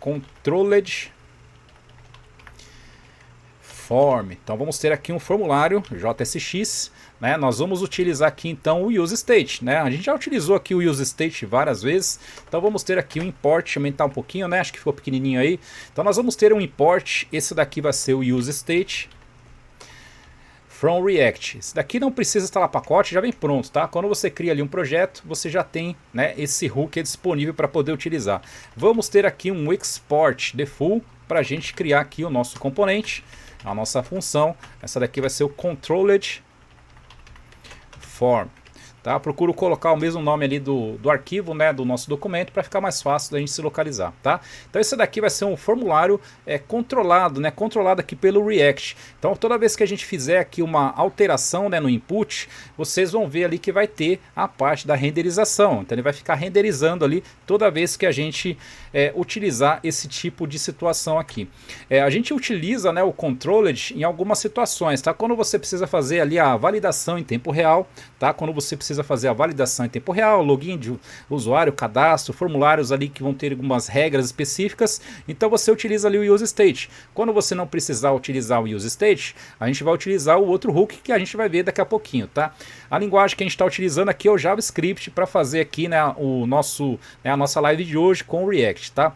Controlled Form. Então vamos ter aqui um formulário JSX, né? Nós vamos utilizar aqui então o useState, né? A gente já utilizou aqui o useState várias vezes, então vamos ter aqui o import, aumentar um pouquinho, né? Acho que ficou pequenininho aí. Então nós vamos ter um import, esse daqui vai ser o useState from React. Esse daqui não precisa instalar pacote, já vem pronto, tá? Quando você cria ali um projeto, você já tem, né, esse hook disponível para poder utilizar. Vamos ter aqui um export default para a gente criar aqui o nosso componente, a nossa função. Essa daqui vai ser o controlled form. Tá? Procuro colocar o mesmo nome ali do arquivo, né, do nosso documento, para ficar mais fácil da gente se localizar, tá? Então esse daqui vai ser um formulário controlado, né, controlado aqui pelo React. Então toda vez que a gente fizer aqui uma alteração, né, no input, vocês vão ver ali que vai ter a parte da renderização. Então ele vai ficar renderizando ali toda vez que a gente utilizar esse tipo de situação aqui. A gente utiliza, né, o controlled em algumas situações, tá? Quando você precisa fazer ali a validação em tempo real, tá? Quando você precisa fazer a validação em tempo real, login de usuário, cadastro, formulários ali que vão ter algumas regras específicas, então você utiliza ali o useState. Quando você não precisar utilizar o useState, a gente vai utilizar o outro hook que a gente vai ver daqui a pouquinho, tá? A linguagem que a gente está utilizando aqui é o JavaScript para fazer aqui, né, a nossa live de hoje com o React, tá?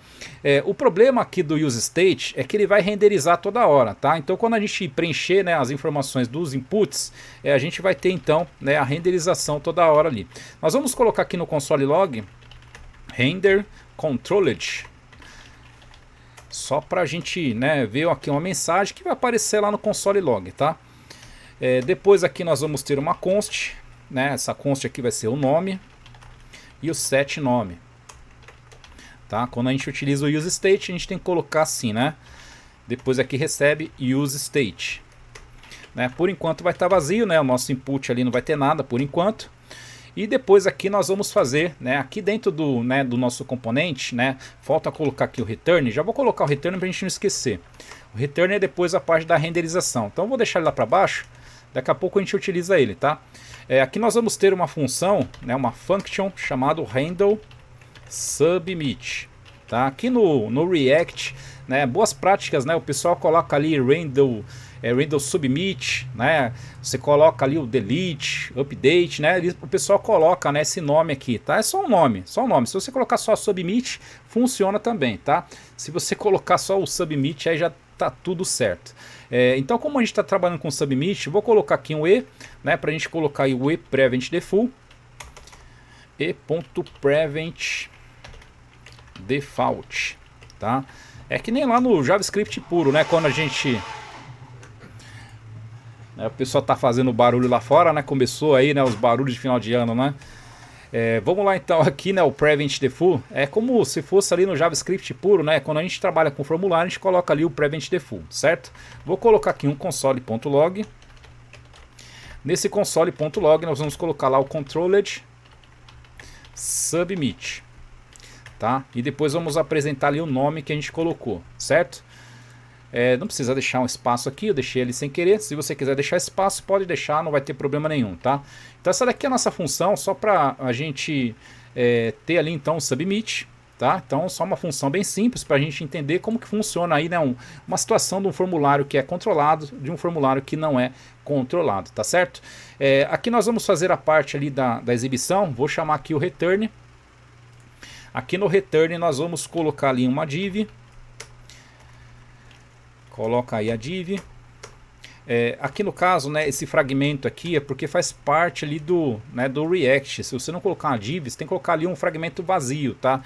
O problema aqui do useState é que ele vai renderizar toda hora, tá? Então quando a gente preencher, né, as informações dos inputs, a gente vai ter então, né, a renderização toda hora ali. Nós vamos colocar aqui no console log render controlled, só para a gente, né, ver aqui uma mensagem que vai aparecer lá no console log, tá? Depois aqui nós vamos ter uma const, né? Essa const aqui vai ser o nome e o set nome, tá? Quando a gente utiliza o useState, a gente tem que colocar assim, né? Depois aqui recebe useState, né? Por enquanto vai estar vazio, né? O nosso input ali não vai ter nada por enquanto. E depois aqui nós vamos fazer, né, aqui dentro do nosso componente, né, falta colocar aqui o return. Já vou colocar o return para a gente não esquecer. O return é depois a parte da renderização. Então eu vou deixar ele lá para baixo, daqui a pouco a gente utiliza ele, tá? Aqui nós vamos ter uma função, né, uma function chamada handle submit, tá? Aqui no React, né, boas práticas, né, o pessoal coloca ali handle submit, né? Você coloca ali o delete, update, né? O pessoal coloca, né, esse nome aqui, tá? É só um nome, só um nome. Se você colocar só submit, funciona também, tá? Se você colocar só o submit, aí já tá tudo certo. Então, como a gente está trabalhando com submit, vou colocar aqui um e, né, para a gente colocar aí o e-prevent default, e.prevent default, tá? É que nem lá no JavaScript puro, né? Quando a gente o pessoal tá fazendo barulho lá fora, né? Começou aí, né, os barulhos de final de ano, né? Vamos lá então aqui, né, o Prevent Default. É como se fosse ali no JavaScript puro, né? Quando a gente trabalha com formulário, a gente coloca ali o Prevent Default, certo? Vou colocar aqui um console.log. Nesse console.log nós vamos colocar lá o controlled submit, tá? E depois vamos apresentar ali o nome que a gente colocou, certo? Não precisa deixar um espaço aqui, eu deixei ele sem querer. Se você quiser deixar espaço, pode deixar, não vai ter problema nenhum, tá? Então essa daqui é a nossa função, só para a gente ter ali então o submit, tá? Então só uma função bem simples para a gente entender como que funciona aí, né, uma situação de um formulário que é controlado, de um formulário que não é controlado, tá certo? Aqui nós vamos fazer a parte ali da exibição, vou chamar aqui o return. Aqui no return nós vamos colocar ali uma div. Coloca aí a div. Aqui no caso, né, esse fragmento aqui é porque faz parte ali do React. Se você não colocar uma div, você tem que colocar ali um fragmento vazio, tá?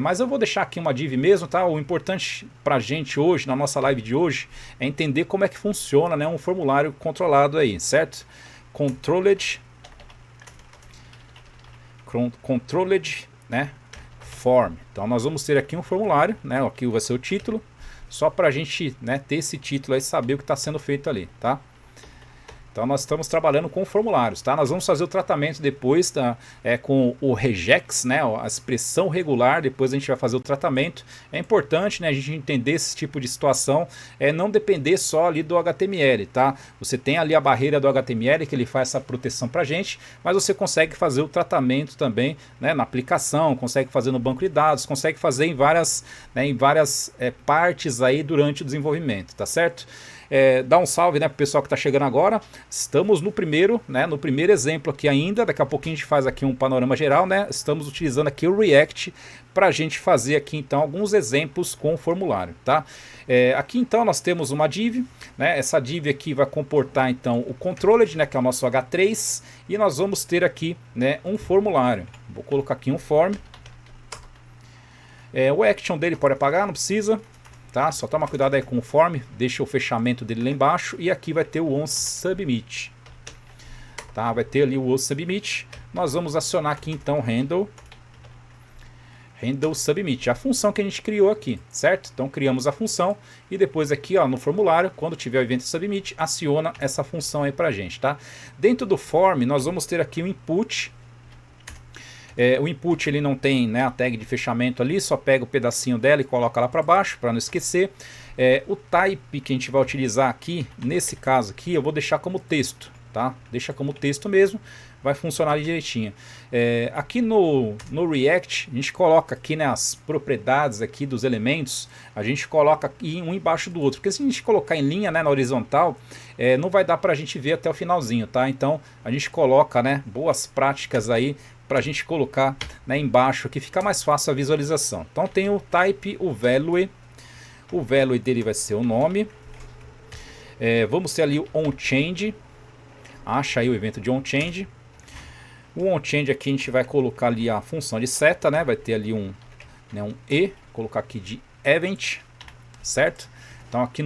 Mas eu vou deixar aqui uma div mesmo, tá? O importante pra gente hoje, na nossa live de hoje, é entender como é que funciona, né, um formulário controlado aí, certo? Controlled, né, form. Então nós vamos ter aqui um formulário, né? Aqui vai ser o título. Só para a gente, né, ter esse título aí e saber o que está sendo feito ali, tá? Então nós estamos trabalhando com formulários, tá? Nós vamos fazer o tratamento depois com o regex, né? A expressão regular, depois a gente vai fazer o tratamento. É importante, né, a gente entender esse tipo de situação, não depender só ali do HTML, tá? Você tem ali a barreira do HTML que ele faz essa proteção pra gente, mas você consegue fazer o tratamento também, né, na aplicação, consegue fazer no banco de dados, consegue fazer em várias partes aí durante o desenvolvimento, tá certo? Dá um salve, né, pro pessoal que está chegando agora. Estamos no primeiro exemplo aqui ainda. Daqui a pouquinho a gente faz aqui um panorama geral, né? Estamos utilizando aqui o React para a gente fazer aqui então alguns exemplos com o formulário, tá? Aqui então nós temos uma div, né? Essa div aqui vai comportar então o controlled, né, que é o nosso H3, e nós vamos ter aqui, né, um formulário. Vou colocar aqui um form. O action dele pode apagar, não precisa. Tá? Só toma cuidado aí com o form, deixa o fechamento dele lá embaixo, e aqui vai ter o onSubmit. Tá? Vai ter ali o onSubmit. Nós vamos acionar aqui então handle submit, a função que a gente criou aqui, certo? Então criamos a função e depois aqui, ó, no formulário, quando tiver o evento submit, aciona essa função aí pra gente, tá? Dentro do form nós vamos ter aqui o input. O input ele não tem, né, a tag de fechamento ali, só pega o pedacinho dela e coloca lá para baixo para não esquecer. O type que a gente vai utilizar aqui, nesse caso aqui, eu vou deixar como texto, tá? Deixa como texto mesmo, vai funcionar ali direitinho. Aqui no React a gente coloca aqui, né, as propriedades aqui dos elementos, a gente coloca aqui um embaixo do outro, porque se a gente colocar em linha, né, na horizontal, não vai dar para a gente ver até o finalzinho, tá? Então a gente coloca, né, boas práticas aí para a gente colocar, né, embaixo aqui, fica mais fácil a visualização. Então tem o type, o value dele vai ser o nome. Vamos ter ali o onChange, acha aí o evento de onChange. O onChange aqui a gente vai colocar ali a função de seta, né, vai ter ali um e, colocar aqui de event, certo? Então aqui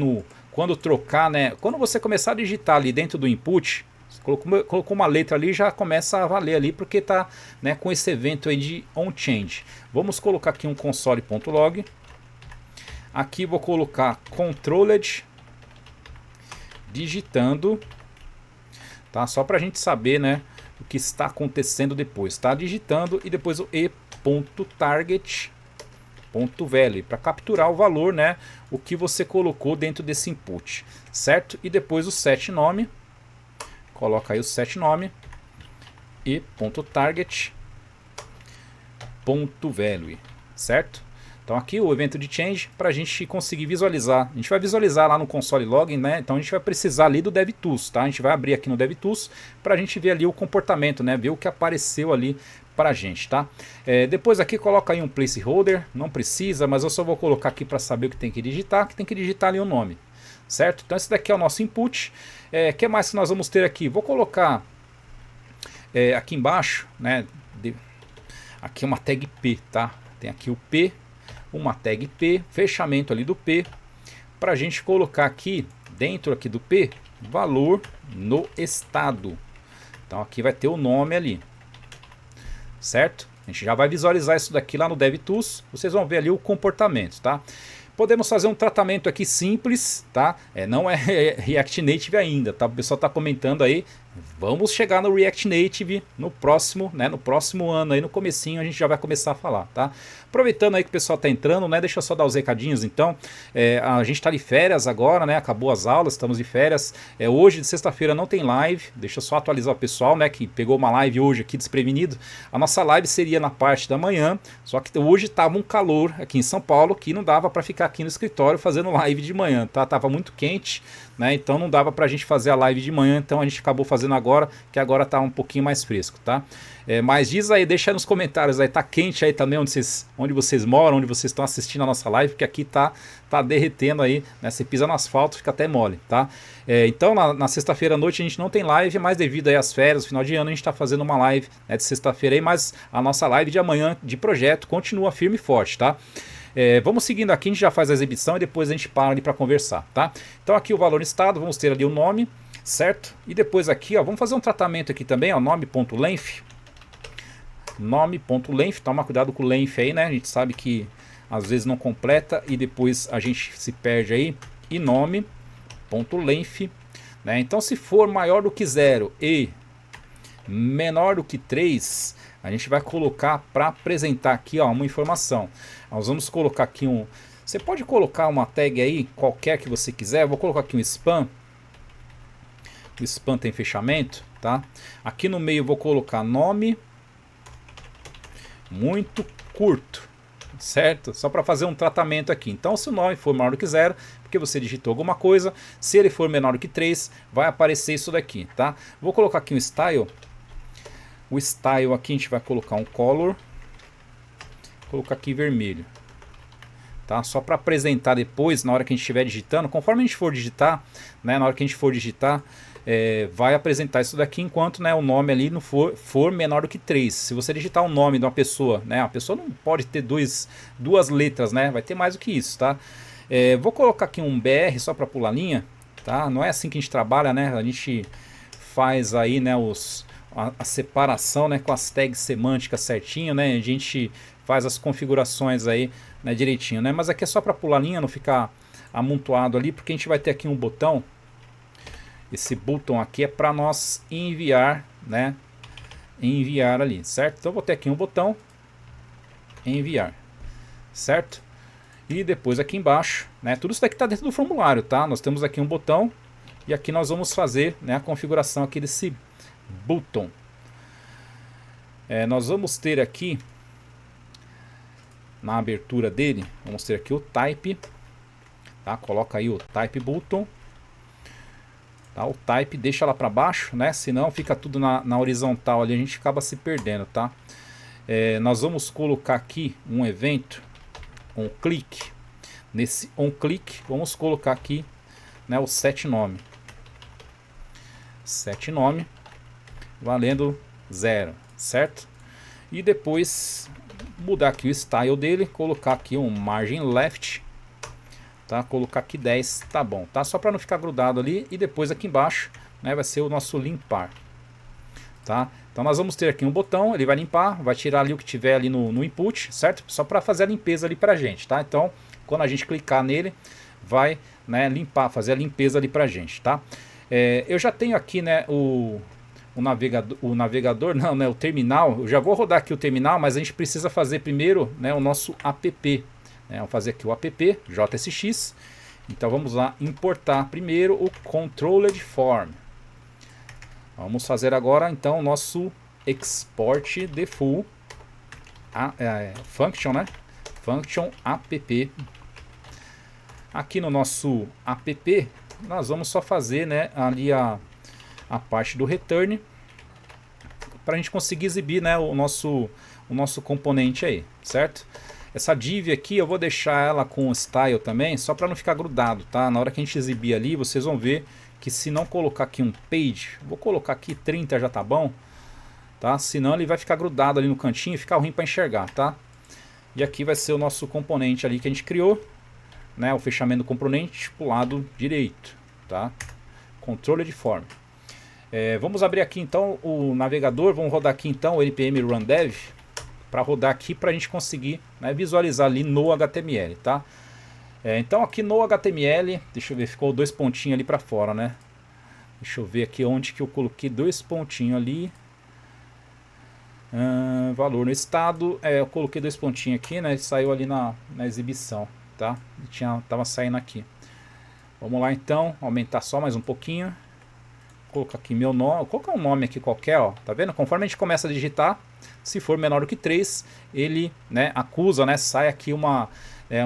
quando trocar, né, quando você começar a digitar ali dentro do input, colocou uma letra ali, já começa a valer ali, porque está, né, com esse evento aí de onChange. Vamos colocar aqui um console.log. Aqui vou colocar controlled digitando, tá? Só para a gente saber, né, o que está acontecendo depois. Tá digitando e depois o e.target.value para capturar o valor, né, o que você colocou dentro desse input, certo? E depois o set nome. Coloca aí o set nome e .target.value, certo? Então aqui o evento de change para a gente conseguir visualizar. A gente vai visualizar lá no console login, né? Então a gente vai precisar ali do DevTools, tá? A gente vai abrir aqui no DevTools para a gente ver ali o comportamento, né? Ver o que apareceu ali para a gente, tá? Depois aqui coloca aí um placeholder, não precisa, mas eu só vou colocar aqui para saber o que tem que digitar ali o nome, certo? Então esse daqui é o nosso input. Que mais que nós vamos ter aqui? Vou colocar aqui embaixo, né? Aqui uma tag P, tá? Tem aqui o P, uma tag P, fechamento ali do P, para a gente colocar aqui dentro aqui do P valor no estado. Então aqui vai ter o nome ali, certo? A gente já vai visualizar isso daqui lá no DevTools. Vocês vão ver ali o comportamento, tá? Podemos fazer um tratamento aqui simples, tá? Não é React Native ainda, tá? O pessoal tá comentando aí. Vamos chegar no React Native no próximo, né? No próximo ano aí, no comecinho a gente já vai começar a falar, tá? Aproveitando aí que o pessoal tá entrando, né? Deixa eu só dar os recadinhos então. A gente tá de férias agora, né? Acabou as aulas, estamos de férias. Hoje de sexta-feira não tem live. Deixa eu só atualizar o pessoal, né? Que pegou uma live hoje aqui desprevenido. A nossa live seria na parte da manhã, só que hoje tava um calor aqui em São Paulo que não dava para ficar aqui no escritório fazendo live de manhã, tá? Tava muito quente, né? Então não dava pra gente fazer a live de manhã, então a gente acabou fazendo agora, que agora tá um pouquinho mais fresco, tá? Mas diz aí, deixa aí nos comentários aí, tá quente aí também onde vocês moram, onde vocês estão assistindo a nossa live, porque aqui tá derretendo aí, né? Você pisa no asfalto, fica até mole, tá? Então na sexta-feira à noite a gente não tem live, mas devido aí às férias, final de ano, a gente tá fazendo uma live, né, de sexta-feira aí, mas a nossa live de amanhã de projeto continua firme e forte, tá? Vamos seguindo aqui, a gente já faz a exibição e depois a gente para ali para conversar, tá? Então aqui o valor no estado, vamos ter ali o nome, certo? E depois aqui, ó, vamos fazer um tratamento aqui também, ó, nome.length, toma cuidado com o length aí, né? A gente sabe que às vezes não completa e depois a gente se perde aí. E nome.length, né? Então se for maior do que 0 e menor do que 3, a gente vai colocar para apresentar aqui, ó, uma informação. Nós vamos colocar aqui um... Você pode colocar uma tag aí, qualquer que você quiser. Eu vou colocar aqui um spam. O spam tem fechamento, tá? Aqui no meio eu vou colocar nome muito curto, certo? Só para fazer um tratamento aqui. Então se o nome for maior do que 0, porque você digitou alguma coisa. Se ele for menor do que 3, vai aparecer isso daqui, tá? Vou colocar aqui um style. O style aqui a gente vai colocar um color. Vou colocar aqui vermelho, tá? Só para apresentar depois, na hora que a gente estiver digitando. Conforme a gente for digitar, né, na hora que a gente for digitar, vai apresentar isso daqui enquanto, né, o nome ali não for menor do que 3. Se você digitar o nome de uma pessoa, né, a pessoa não pode ter duas letras, né, vai ter mais do que isso, tá? Vou colocar aqui um BR só para pular linha, tá? Não é assim que a gente trabalha, né? A gente faz aí, né, a separação, né, com as tags semânticas certinho, né? A gente faz as configurações aí, né, direitinho, né? Mas aqui é só para pular linha, não ficar amontoado ali, porque a gente vai ter aqui um botão. Esse botão aqui é para nós enviar, né? Enviar ali, certo? Então eu vou ter aqui um botão enviar, certo? E depois aqui embaixo, né? Tudo isso daqui está dentro do formulário, tá? Nós temos aqui um botão e aqui nós vamos fazer, né, a configuração aqui desse botão. Nós vamos ter aqui na abertura dele, vamos ter aqui o type, tá? Coloca aí o type button, tá? O type deixa lá para baixo, né? Senão fica tudo na horizontal ali, a gente acaba se perdendo, tá? Nós vamos colocar aqui um evento, um click. Nesse on click vamos colocar aqui, né, o set nome. Set nome valendo 0, certo? E depois mudar aqui o style dele, colocar aqui um margin left, tá? Colocar aqui 10, tá bom, tá? Só para não ficar grudado ali. E depois aqui embaixo, né, vai ser o nosso limpar, tá? Então nós vamos ter aqui um botão, ele vai limpar, vai tirar ali o que tiver ali no input, certo? Só para fazer a limpeza ali pra gente, tá? Então quando a gente clicar nele, vai, né, limpar, fazer a limpeza ali pra gente, tá? Eu já tenho aqui, né, o navegador não, né, o terminal. Eu já vou rodar aqui o terminal, mas a gente precisa fazer primeiro, né, o nosso app, né? Vamos fazer aqui o app JSX. Então vamos lá importar primeiro o controlled form. Vamos fazer agora então o nosso export default function, né? Function app. Aqui no nosso app nós vamos só fazer, né, ali a parte do return para a gente conseguir exibir, né, o nosso componente aí, certo? Essa div aqui eu vou deixar ela com style também, só para não ficar grudado, tá? Na hora que a gente exibir ali, vocês vão ver que se não colocar aqui um page, vou colocar aqui 30 já tá bom, tá? Senão ele vai ficar grudado ali no cantinho e ficar ruim para enxergar, tá? E aqui vai ser o nosso componente ali que a gente criou, né? O fechamento do componente pro lado direito, tá? Controle de form. Vamos abrir aqui então o navegador, vamos rodar aqui então o npm run dev para rodar aqui para a gente conseguir, né, visualizar ali no HTML, tá? Então aqui no HTML, deixa eu ver, ficou 2 pontinhos ali para fora, né? Deixa eu ver aqui onde que eu coloquei 2 pontinhos ali. Valor no estado, eu coloquei 2 pontinhos aqui, né? Saiu ali na exibição, tá? Tava saindo aqui. Vamos lá então, aumentar só mais um pouquinho. Colocar aqui meu nome, vou colocar um nome aqui qualquer, ó, tá vendo? Conforme a gente começa a digitar, se for menor do que 3, ele, né, acusa, né, sai aqui uma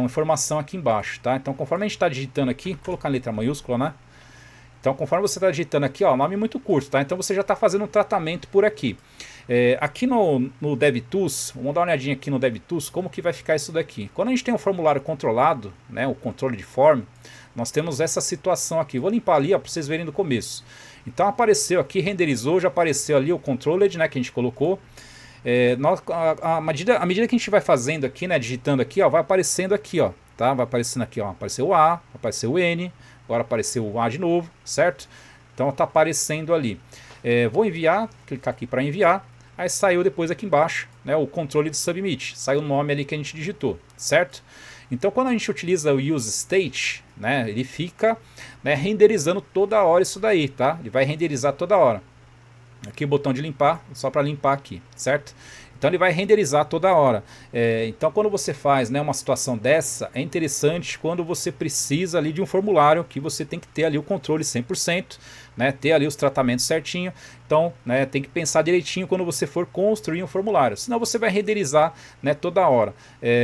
informação aqui embaixo, tá? Então conforme a gente está digitando aqui, vou colocar a letra maiúscula, né? Então conforme você está digitando aqui, ó, nome muito curto, tá? Então você já está fazendo um tratamento por aqui. Aqui no DevTools, vamos dar uma olhadinha aqui no DevTools, como que vai ficar isso daqui. Quando a gente tem um formulário controlado, né, o controle de form, nós temos essa situação aqui. Vou limpar ali, ó, para vocês verem do começo. Então apareceu aqui, renderizou, já apareceu ali o controlled, né, que a gente colocou. À medida que a gente vai fazendo aqui, né, digitando aqui, ó, vai aparecendo aqui, ó, tá? Vai aparecendo aqui, ó, apareceu o A, apareceu o N, agora apareceu o A de novo, certo? Então tá aparecendo ali. Vou enviar, clicar aqui para enviar, aí saiu depois aqui embaixo, né, o controle de submit, saiu o nome ali que a gente digitou, certo? Então quando a gente utiliza o useState, né, ele fica, né, renderizando toda hora isso daí, tá? Ele vai renderizar toda hora. Aqui o botão de limpar, só para limpar aqui, certo? Então ele vai renderizar toda hora. Então quando você faz, né, uma situação dessa, é interessante quando você precisa ali de um formulário que você tem que ter ali o controle 100%, né, ter ali os tratamentos certinho. Então, né, tem que pensar direitinho quando você for construir um formulário, senão você vai renderizar, né, toda hora.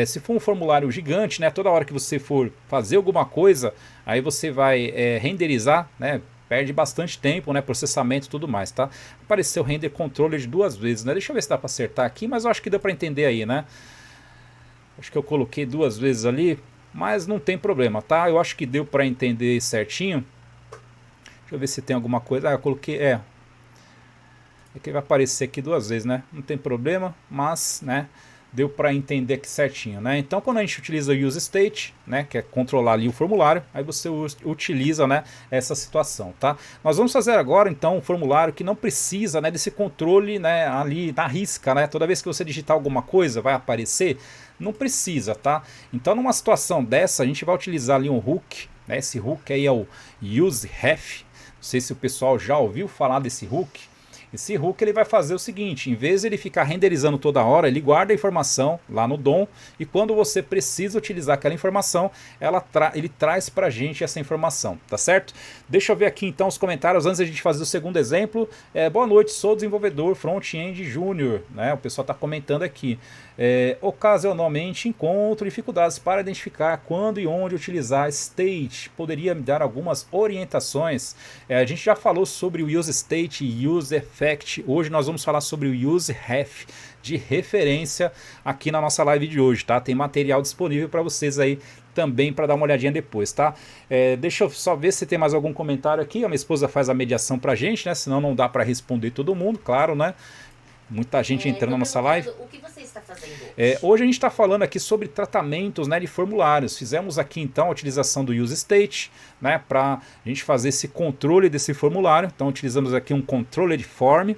Se for um formulário gigante, né, toda hora que você for fazer alguma coisa, aí você vai renderizar, né, perde bastante tempo, né, processamento e tudo mais, tá? Apareceu o render controller de 2 vezes, né? Deixa eu ver se dá para acertar aqui, mas eu acho que deu para entender aí, né? Acho que eu coloquei 2 vezes ali, mas não tem problema, tá? Eu acho que deu para entender certinho. Deixa eu ver se tem alguma coisa. Ah, eu coloquei, é que vai aparecer aqui 2 vezes, né? Não tem problema, mas, né, deu para entender aqui certinho, né? Então quando a gente utiliza o useState, né, que é controlar ali o formulário, aí você utiliza, né, essa situação, tá? Nós vamos fazer agora então um formulário que não precisa, né, desse controle, né, ali na risca, né? Toda vez que você digitar alguma coisa vai aparecer, não precisa, tá? Então numa situação dessa a gente vai utilizar ali um hook, né? Esse hook aí é o useRef. Não sei se o pessoal já ouviu falar desse hook. Esse hook ele vai fazer o seguinte, em vez de ele ficar renderizando toda hora, ele guarda a informação lá no DOM e quando você precisa utilizar aquela informação, ele traz pra gente essa informação, tá certo? Deixa eu ver aqui então os comentários antes da gente fazer o segundo exemplo. Boa noite, sou desenvolvedor front-end júnior, né? O pessoal está comentando aqui. Ocasionalmente encontro dificuldades para identificar quando e onde utilizar state. Poderia me dar algumas orientações? A gente já falou sobre o useState e useEffect. Hoje nós vamos falar sobre o useRef de referência aqui na nossa live de hoje, tá? Tem material disponível para vocês aí também para dar uma olhadinha depois, tá? Deixa eu só ver se tem mais algum comentário aqui. A minha esposa faz a mediação pra gente, né? Senão não dá para responder todo mundo, claro, né? Muita gente entrando na nossa live. O que você está fazendo hoje? Hoje a gente está falando aqui sobre tratamentos, né, de formulários. Fizemos aqui então a utilização do useState, né, para a gente fazer esse controle desse formulário. Então utilizamos aqui um controller de form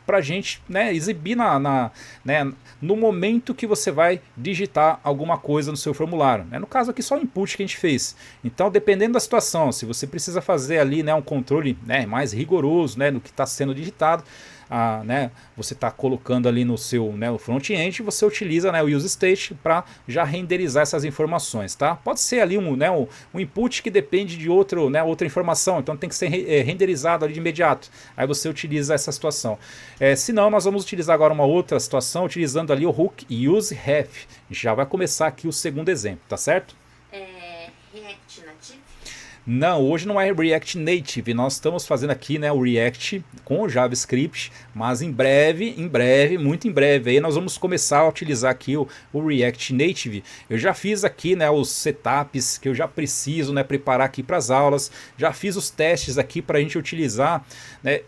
para a gente, né, exibir né, no momento que você vai digitar alguma coisa no seu formulário, né? No caso aqui só o input que a gente fez. Então dependendo da situação, se você precisa fazer ali, né, um controle, né, mais rigoroso, né, no que está sendo digitado, né, você está colocando ali no seu, né, o front-end, você utiliza, né, o useState para já renderizar essas informações, tá? Pode ser ali um input que depende de outra informação, então tem que ser renderizado ali de imediato. Aí você utiliza essa situação. Se não, nós vamos utilizar agora uma outra situação, utilizando ali o hook useRef. A gente já vai começar aqui o segundo exemplo, tá certo? React Native? Não, hoje não é React Native, nós estamos fazendo aqui, né, o React com o JavaScript, mas em breve, muito em breve, aí nós vamos começar a utilizar aqui o React Native. Eu já fiz aqui, né, os setups que eu já preciso, né, preparar aqui para as aulas, já fiz os testes aqui para a gente utilizar, né,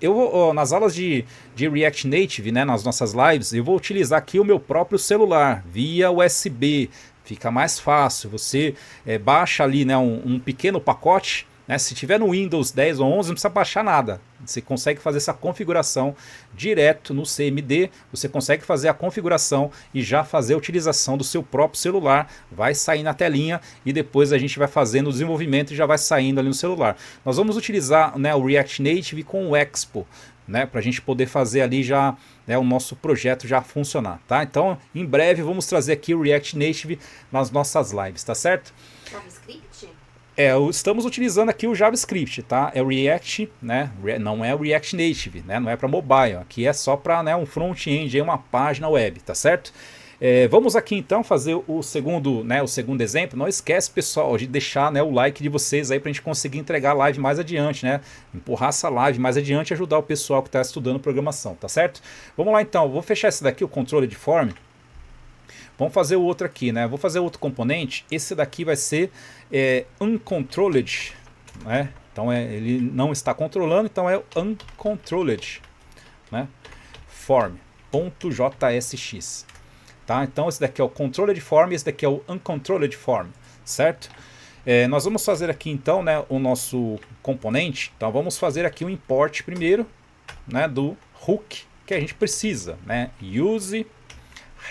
nas aulas de React Native, né, nas nossas lives, eu vou utilizar aqui o meu próprio celular, via USB. Fica mais fácil, você baixa ali, né, um pequeno pacote, né, se tiver no Windows 10 ou 11 não precisa baixar nada, você consegue fazer essa configuração direto no CMD, você consegue fazer a configuração e já fazer a utilização do seu próprio celular, vai sair na telinha e depois a gente vai fazendo o desenvolvimento e já vai saindo ali no celular. Nós vamos utilizar, né, o React Native com o Expo, né, para a gente poder fazer ali já, né, o nosso projeto já funcionar, tá? Então, em breve vamos trazer aqui o React Native nas nossas lives, tá certo? JavaScript? Estamos utilizando aqui o JavaScript, tá? É o React, né? Não é o React Native, né? Não é para mobile, aqui é só para, né, um front-end, uma página web, tá certo? Vamos aqui então fazer o segundo exemplo. Não esquece, pessoal, de deixar, né, o like de vocês aí pra gente conseguir entregar a live mais adiante, né? Empurrar essa live mais adiante e ajudar o pessoal que está estudando programação, tá certo? Vamos lá então, vou fechar esse daqui, o controle de form. Vamos fazer o outro aqui, né? Vou fazer outro componente. Esse daqui vai ser uncontrolled, né? Então ele não está controlando, então é uncontrolled, né? Form.jsx. Tá? Então esse daqui é o controlled form e esse daqui é o uncontrolled form, certo? Nós vamos fazer aqui então, né, o nosso componente. Então vamos fazer aqui um import primeiro, né, do hook que a gente precisa, né? Use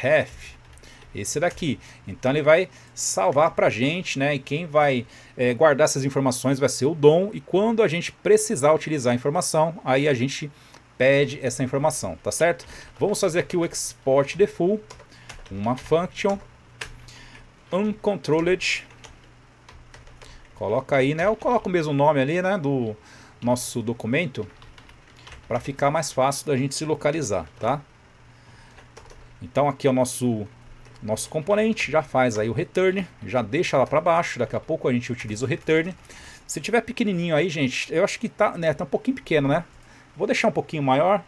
ref. esse daqui. Então ele vai salvar para a gente, né? E quem vai guardar essas informações vai ser o Dom. E quando a gente precisar utilizar a informação, aí a gente pede essa informação, tá certo? Vamos fazer aqui o export the full, uma function uncontrolled. Coloca aí, né? Eu coloco o mesmo nome ali, né? Do nosso documento, para ficar mais fácil da gente se localizar, tá? Então aqui é o nosso componente, já faz aí o return, já deixa lá para baixo, daqui a pouco a gente utiliza o return. Se tiver pequenininho aí, gente, eu acho que tá, né, tá um pouquinho pequeno, né? Vou deixar um pouquinho maior,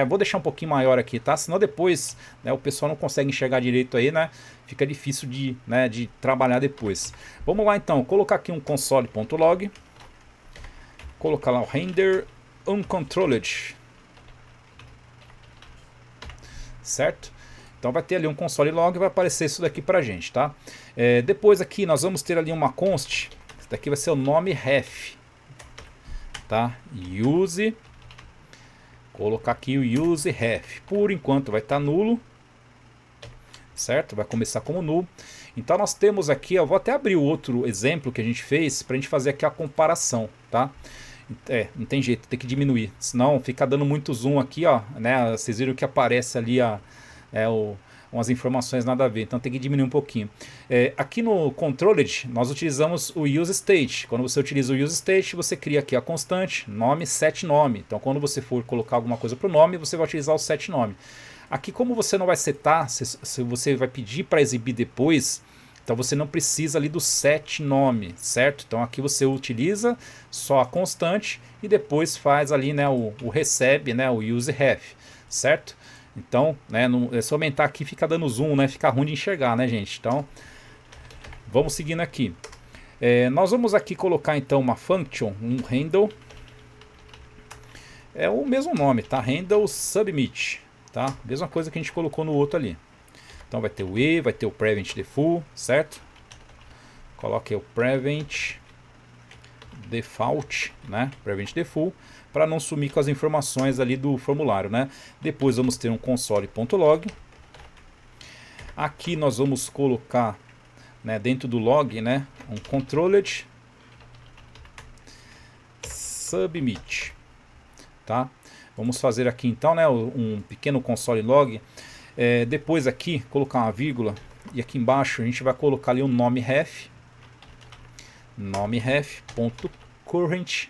vou deixar um pouquinho maior aqui, tá? Senão depois, né, o pessoal não consegue enxergar direito aí, né? Fica difícil de, né, de trabalhar depois. Vamos lá então, colocar aqui um console.log, colocar lá o render uncontrolled, certo? Então vai ter ali um console log e vai aparecer isso daqui pra gente, tá? Depois aqui nós vamos ter ali uma const, isso daqui vai ser o nome ref, tá? Use, colocar aqui o use ref, por enquanto vai estar nulo, certo? Vai começar como nulo. Então nós temos aqui, eu vou até abrir o outro exemplo que a gente fez pra gente fazer aqui a comparação, tá? Não tem jeito, tem que diminuir, senão fica dando muito zoom aqui, ó, né? Vocês viram que aparece ali umas informações nada a ver, então tem que diminuir um pouquinho. Aqui no controlled nós utilizamos o use state. Quando você utiliza o use state, você cria aqui a constante nome set nome. Então quando você for colocar alguma coisa para o nome, você vai utilizar o set nome. Aqui, como você não vai setar, se você vai pedir para exibir depois, então você não precisa ali do set nome, certo? Então aqui você utiliza só a constante e depois faz ali, né, o recebe, né, o use ref, certo? Então, né, se eu aumentar aqui fica dando zoom, né, fica ruim de enxergar, né, gente? Então, vamos seguindo aqui. Nós vamos aqui colocar então uma function, um handle. É o mesmo nome, tá? Handle submit, tá? Mesma coisa que a gente colocou no outro ali. Então vai ter o e, vai ter o prevent default, certo? Coloque o prevent default, né? Prevent default, para não sumir com as informações ali do formulário, né? Depois vamos ter um console.log. Aqui nós vamos colocar, né, dentro do log, né, um controlled submit, tá? Vamos fazer aqui então, né, um pequeno console log. Depois aqui colocar uma vírgula e aqui embaixo a gente vai colocar ali o nome ref, current.value,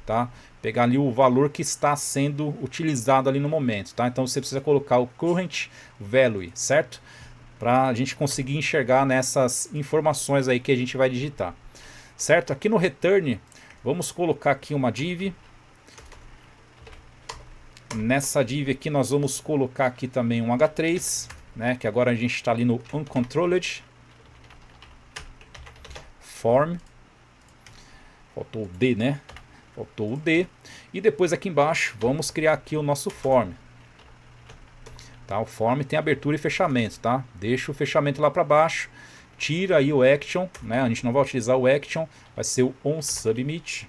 tá? Pegar ali o valor que está sendo utilizado ali no momento, tá? Então você precisa colocar o current value, certo? Para a gente conseguir enxergar nessas informações aí que a gente vai digitar, certo? Aqui no return vamos colocar aqui uma div. Nessa div aqui nós vamos colocar aqui também um H3, né? Que agora a gente está ali no uncontrolled form. Faltou o D, né? Faltou o D. E depois aqui embaixo vamos criar aqui o nosso form. Tá? O form tem abertura e fechamento, tá? Deixa o fechamento lá para baixo. Tira aí o action, né? A gente não vai utilizar o action, vai ser o onSubmit.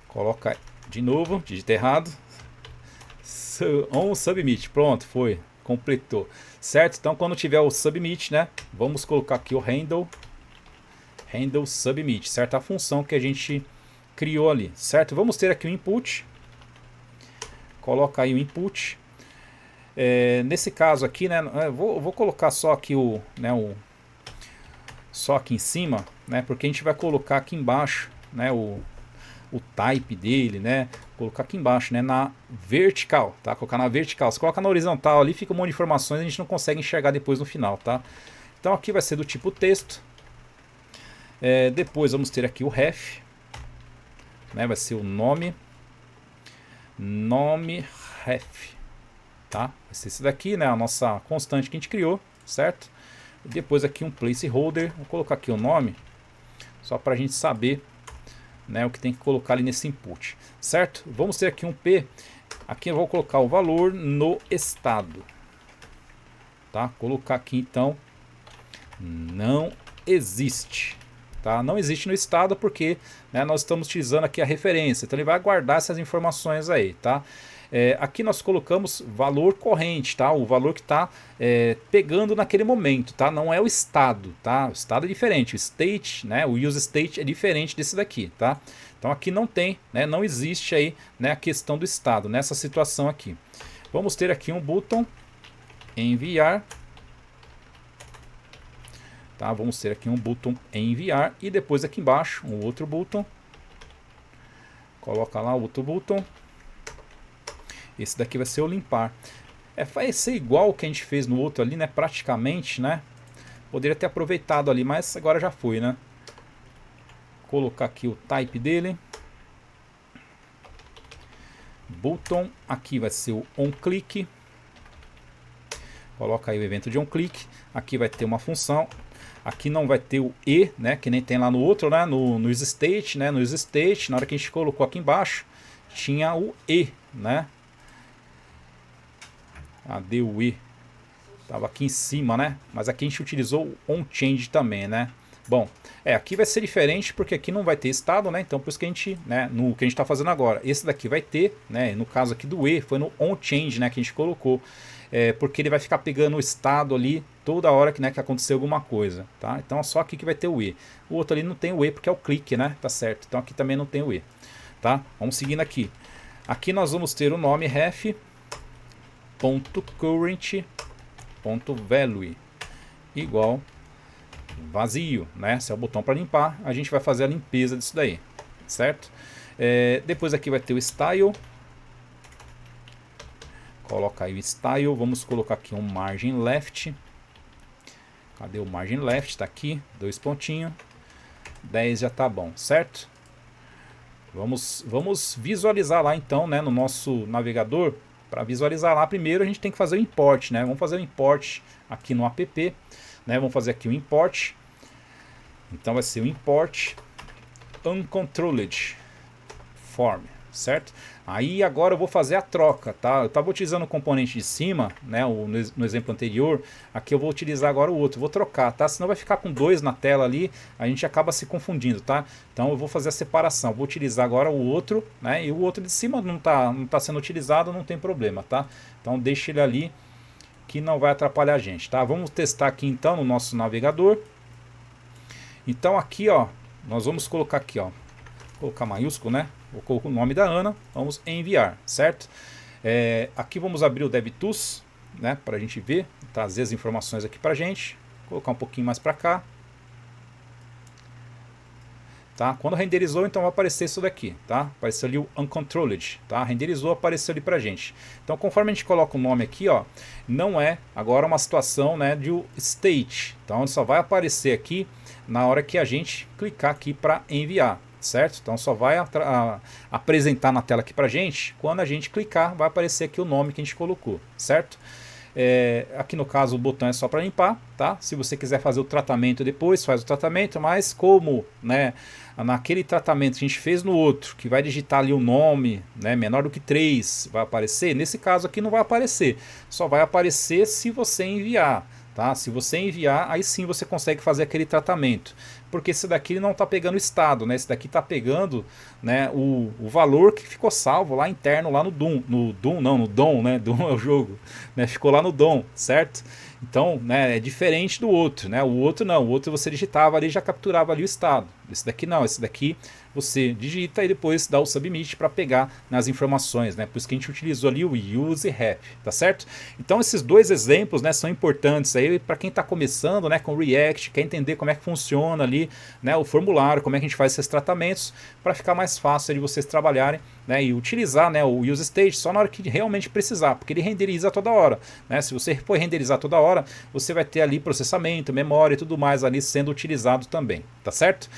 Coloca de novo, digita errado. onSubmit, pronto, foi, completou, certo? Então quando tiver o submit, né, vamos colocar aqui o handle submit, certo? A função que a gente criou ali, certo? Vamos ter aqui o input, coloca aí o input. Nesse caso aqui, né, vou colocar só aqui só aqui em cima, né, porque a gente vai colocar aqui embaixo, né, o type dele, né? Colocar aqui embaixo, né? Na vertical, tá? Colocar na vertical. Se coloca na horizontal ali, fica um monte de informações, a gente não consegue enxergar depois no final, tá? Então aqui vai ser do tipo texto. Depois vamos ter aqui o ref, né? Vai ser o nome ref, tá? Vai ser esse daqui, né? A nossa constante que a gente criou, certo? Depois aqui um placeholder. Vou colocar aqui o nome, só para a gente saber, né, o que tem que colocar ali nesse input, certo? Vamos ter aqui um P. Aqui eu vou colocar o valor no estado, tá? Colocar aqui então não existe, tá? Não existe no estado porque, né, nós estamos utilizando aqui a referência, então ele vai guardar essas informações aí, tá? Aqui nós colocamos valor corrente, tá? O valor que está pegando naquele momento, tá? Não é o estado, tá? O estado é diferente, o state, né? O use state é diferente desse daqui, tá? Então aqui não tem, né? Não existe aí, né, a questão do estado nessa situação aqui. Vamos ter aqui um botão enviar. Tá, vamos ter aqui um botão enviar e depois aqui embaixo um outro botão. Coloca lá o outro botão. Esse daqui vai ser o limpar. Vai ser igual o que a gente fez no outro ali, né? Praticamente, né? Poderia ter aproveitado ali, mas agora já foi, né? Colocar aqui o type dele. Button. Aqui vai ser o onClick. Coloca aí o evento de onClick. Aqui vai ter uma função. Aqui não vai ter o E, né? Que nem tem lá no outro, né? No useState, né? No useState, na hora que a gente colocou aqui embaixo, tinha o E, né? Cadê o E? Tava aqui em cima, né? Mas aqui a gente utilizou o onChange também, né? Bom, aqui vai ser diferente porque aqui não vai ter estado, né? Então por isso que a gente, né, no que a gente está fazendo agora, esse daqui vai ter, né? No caso aqui do E, foi no onChange, né, que a gente colocou. Porque ele vai ficar pegando o estado ali toda hora que, né, que aconteceu alguma coisa, tá? Então só aqui que vai ter o E. O outro ali não tem o E porque é o clique, né? Tá certo. Então aqui também não tem o E, tá? Vamos seguindo aqui. Aqui nós vamos ter o nome ref.current.value igual vazio, né? Esse é o botão para limpar. A gente vai fazer a limpeza disso daí, certo? Depois aqui vai ter o style. Coloca aí o style. Vamos colocar aqui um margin left. Cadê o margin left? Está aqui, 2 pontinhos. 10 já tá bom, certo? Vamos visualizar lá então, né, no nosso navegador. Para visualizar lá, primeiro a gente tem que fazer o import, né? Vamos fazer o import aqui no app, né? Vamos fazer aqui o import. Então vai ser o import uncontrolled form, certo? Aí agora eu vou fazer a troca, tá? Eu estava utilizando o componente de cima, né? No exemplo anterior. Aqui eu vou utilizar agora o outro, vou trocar, tá? Senão vai ficar com 2 na tela ali, a gente acaba se confundindo, tá? Então eu vou fazer a separação, vou utilizar agora o outro, né? E o outro de cima não tá sendo utilizado, não tem problema, tá? Então deixa ele ali que não vai atrapalhar a gente, tá? Vamos testar aqui então no nosso navegador. Então aqui, ó, nós vamos colocar aqui, ó, colocar maiúsculo, né? Vou colocar o nome da Ana, vamos enviar, certo? Aqui vamos abrir o DevTools, né? Para a gente ver, trazer as informações aqui para a gente. Colocar um pouquinho mais para cá. Tá? Quando renderizou, então vai aparecer isso daqui, tá? Apareceu ali o uncontrolled, tá? Renderizou, apareceu ali pra gente. Então, conforme a gente coloca o nome aqui, ó, não é agora uma situação, né, de state. Então, ele só vai aparecer aqui na hora que a gente clicar aqui para enviar, certo? Então, só vai apresentar na tela aqui pra gente. Quando a gente clicar, vai aparecer aqui o nome que a gente colocou, certo? Aqui no caso o botão é só para limpar, tá? Se você quiser fazer o tratamento depois, faz o tratamento, mas como, né, naquele tratamento que a gente fez no outro, que vai digitar ali o nome, né, menor do que 3, vai aparecer, nesse caso aqui não vai aparecer, só vai aparecer se você enviar, tá? Se você enviar, aí sim você consegue fazer aquele tratamento, porque esse daqui não está pegando estado, né? Esse daqui está pegando, né, o valor que ficou salvo lá interno, lá no DOM, no DOM, né? DOM é o jogo, né? Ficou lá no DOM, certo? Então, né, é diferente do outro, né? O outro não, o outro você digitava ali e já capturava ali o estado. Esse daqui não, esse daqui você digita e depois dá o submit para pegar nas informações, né? Por isso que a gente utilizou ali o use ref, tá certo? Então esses dois exemplos, né, são importantes aí para quem está começando, né, com React, quer entender como é que funciona ali, né, o formulário, como é que a gente faz esses tratamentos para ficar mais fácil de vocês trabalharem, né, e utilizar, né, o useState só na hora que realmente precisar, porque ele renderiza toda hora, né? Se você for renderizar toda hora, você vai ter ali processamento, memória e tudo mais ali sendo utilizado também, tá certo?